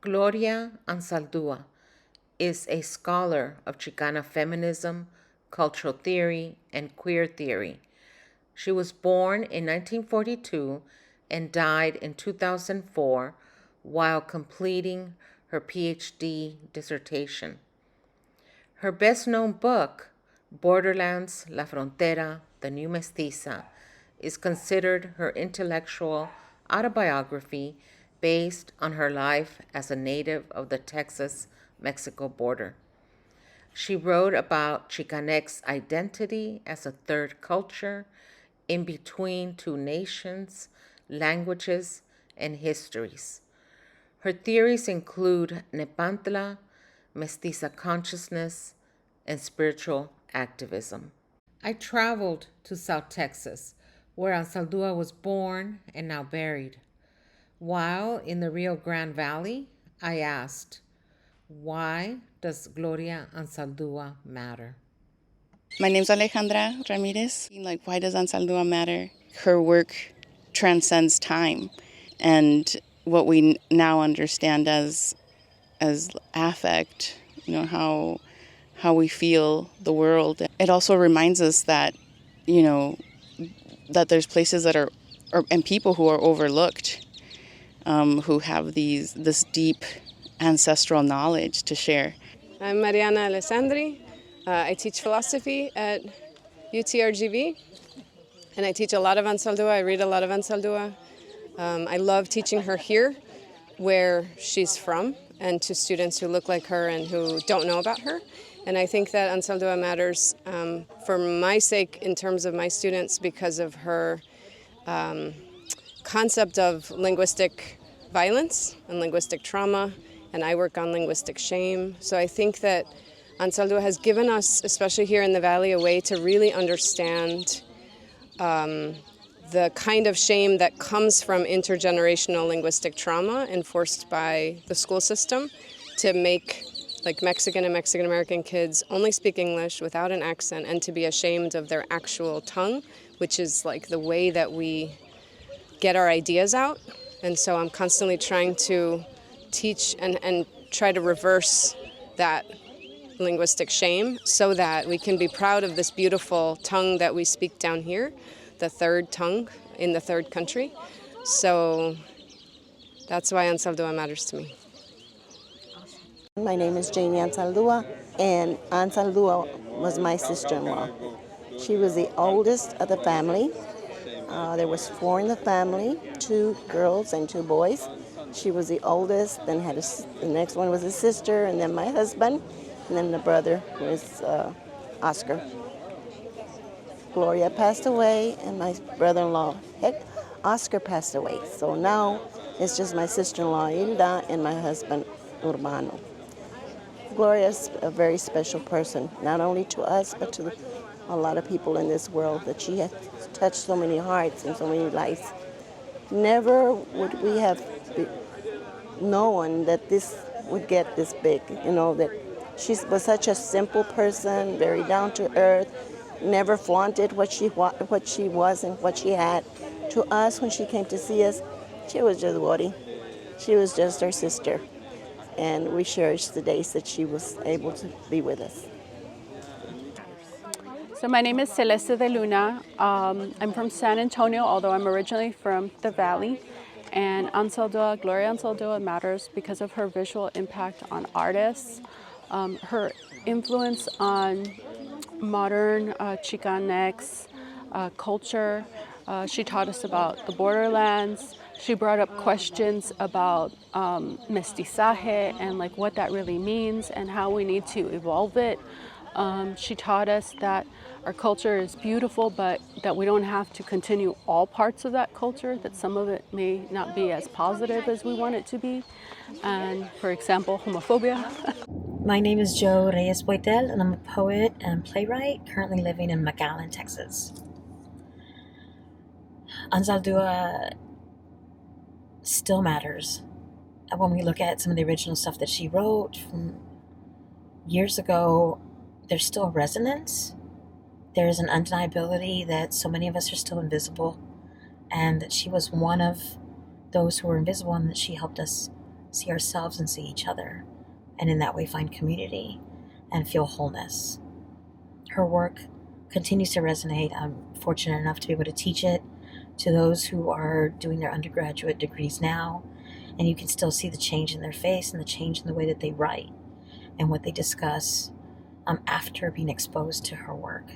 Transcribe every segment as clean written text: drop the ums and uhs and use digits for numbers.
Gloria Anzaldua is a scholar of Chicana feminism, cultural theory, and queer theory. She was born in 1942 and died in 2004 while completing her PhD dissertation. Her best-known book, Borderlands, La Frontera, The New Mestiza, is considered her intellectual autobiography based on her life as a native of the Texas-Mexico border. She wrote about Chicanx identity as a third culture in between two nations, languages, and histories. Her theories include Nepantla, mestiza consciousness, and spiritual activism. I traveled to South Texas, where Anzaldua was born and now buried. While in the Rio Grande Valley, I asked, why does Gloria Anzaldua matter? My name's Alejandra Ramirez. Like, why does Anzaldua matter? Her work transcends time and what we now understand as affect, how we feel the world. It also reminds us that, that there's places that are, and people who are overlooked, who have this deep ancestral knowledge to share. I'm Mariana Alessandri. I teach philosophy at UTRGV, and I teach a lot of Anzaldua. I read a lot of Anzaldua. I love teaching her here, where she's from, and to students who look like her and who don't know about her. And I think that Anzaldua matters for my sake in terms of my students because of her concept of linguistic violence and linguistic trauma, and I work on linguistic shame. So I think that Anzaldua has given us, especially here in the Valley, a way to really understand the kind of shame that comes from intergenerational linguistic trauma enforced by the school system to make like Mexican and Mexican American kids only speak English without an accent and to be ashamed of their actual tongue, which is like the way that we get our ideas out. And so I'm constantly trying to teach and try to reverse that linguistic shame so that we can be proud of this beautiful tongue that we speak down here, the third tongue in the third country. So that's why Anzaldua matters to me. My name is Jamie Anzaldua, and Anzaldua was my sister-in-law. She was the oldest of the family. There was 4 in the family, 2 girls and 2 boys. She was the oldest, then the next one was a sister, and then my husband, and then the brother was Oscar. Gloria passed away, and my brother-in-law, Oscar, passed away. So now it's just my sister-in-law, Hilda, and my husband, Urbano. Gloria's a very special person, not only to us, but to a lot of people in this world, that she has touched so many hearts and so many lives. Never would we have known that this would get this big, that she was such a simple person, very down to earth, never flaunted what she was and what she had. To us, when she came to see us, she was just Wori. She was just our sister. And we cherish the days that she was able to be with us. So my name is Celeste de Luna. I'm from San Antonio, although I'm originally from the Valley. And Gloria Anzaldua matters because of her visual impact on artists, her influence on modern Chicanx culture. She taught us about the borderlands. She brought up questions about mestizaje and like what that really means and how we need to evolve it. She taught us that our culture is beautiful, but that we don't have to continue all parts of that culture, that some of it may not be as positive as we want it to be. And for example, homophobia. My name is Jo Reyes Boitel, and I'm a poet and playwright currently living in McAllen, Texas. Anzaldua still matters. When we look at some of the original stuff that she wrote from years ago, there's still a resonance. There's an undeniability that so many of us are still invisible, and that she was one of those who were invisible, and that she helped us see ourselves and see each other, and in that way find community and feel wholeness. Her work continues to resonate. I'm fortunate enough to be able to teach it to those who are doing their undergraduate degrees now, and you can still see the change in their face and the change in the way that they write and what they discuss after being exposed to her work.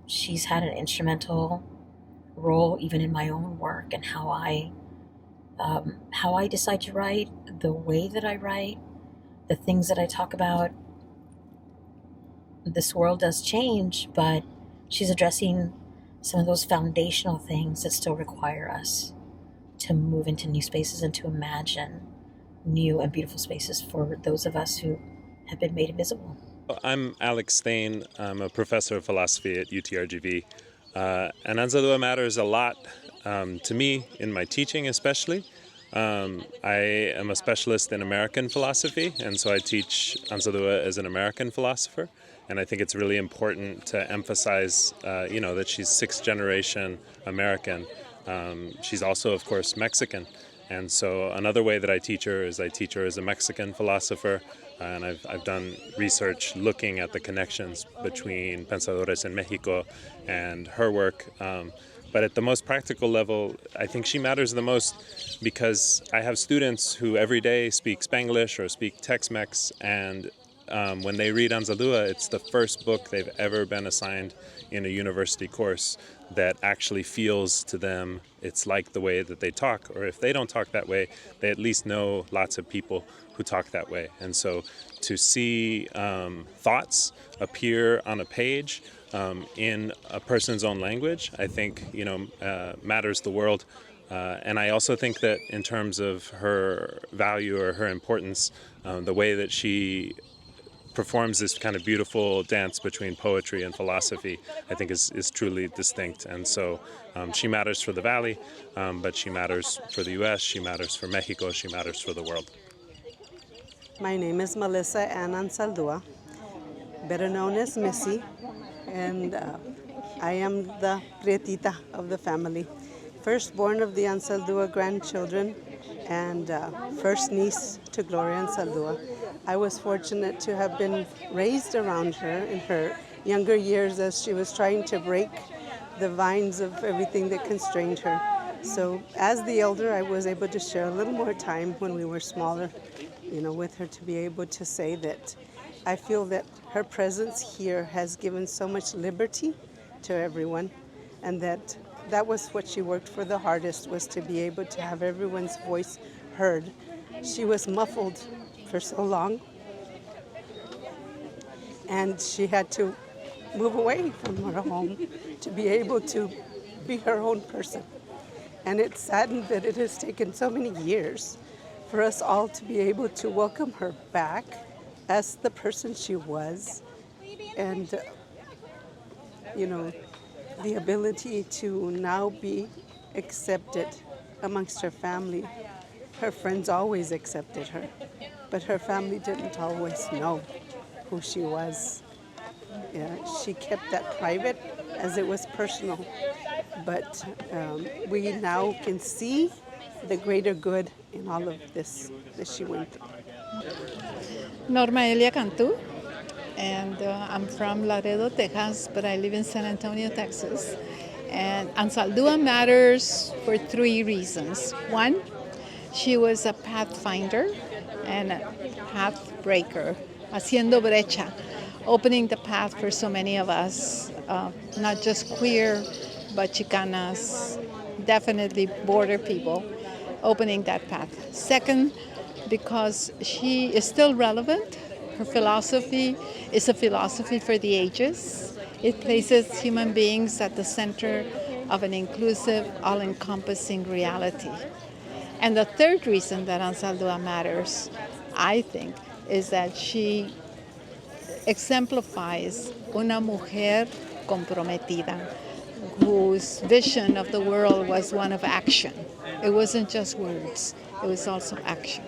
She's had an instrumental role even in my own work and how I decide to write, the way that I write, the things that I talk about. This world does change, but she's addressing some of those foundational things that still require us to move into new spaces and to imagine new and beautiful spaces for those of us who have been made invisible. I'm Alex Stain. I'm a professor of philosophy at UTRGV. And Anzaldua matters a lot to me in my teaching especially. I am a specialist in American philosophy, and so I teach Anzaldua as an American philosopher. And I think it's really important to emphasize, that she's sixth generation American. She's also, of course, Mexican. And so another way that I teach her is I teach her as a Mexican philosopher. And I've done research looking at the connections between pensadores in Mexico and her work. But at the most practical level, I think she matters the most because I have students who every day speak Spanglish or speak Tex-Mex, and when they read Anzaldua, it's the first book they've ever been assigned in a university course that actually feels to them it's like the way that they talk, or if they don't talk that way, they at least know lots of people who talk that way. And so to see thoughts appear on a page in a person's own language, I think, matters the world. And I also think that in terms of her value or her importance, the way that she performs this kind of beautiful dance between poetry and philosophy, I think is truly distinct. And so she matters for the Valley, but she matters for the U.S., she matters for Mexico, she matters for the world. My name is Melissa Ann Anzaldua, better known as Missy, and I am the Prietita of the family. Firstborn of the Anzaldua grandchildren and first niece to Gloria Anzaldua. I was fortunate to have been raised around her in her younger years as she was trying to break the vines of everything that constrained her. So as the elder, I was able to share a little more time when we were smaller, with her, to be able to say that I feel that her presence here has given so much liberty to everyone, and that was what she worked for the hardest, was to be able to have everyone's voice heard. She was muffled for so long, and she had to move away from her home to be able to be her own person. And it's saddened that it has taken so many years for us all to be able to welcome her back as the person she was, and the ability to now be accepted amongst her family. Her friends always accepted her, but her family didn't always know who she was. She kept that private as it was personal, but we now can see the greater good in all of this that she went through. Norma Elia Cantu, and I'm from Laredo, Texas, but I live in San Antonio, Texas. And Anzaldua matters for three reasons. One, she was a pathfinder and a path breaker, haciendo brecha, opening the path for so many of us, not just queer, but Chicanas, definitely border people, opening that path. Second, because she is still relevant. Her philosophy is a philosophy for the ages. It places human beings at the center of an inclusive, all-encompassing reality. And the third reason that Anzaldua matters, I think, is that she exemplifies una mujer comprometida, whose vision of the world was one of action. It wasn't just words, it was also action.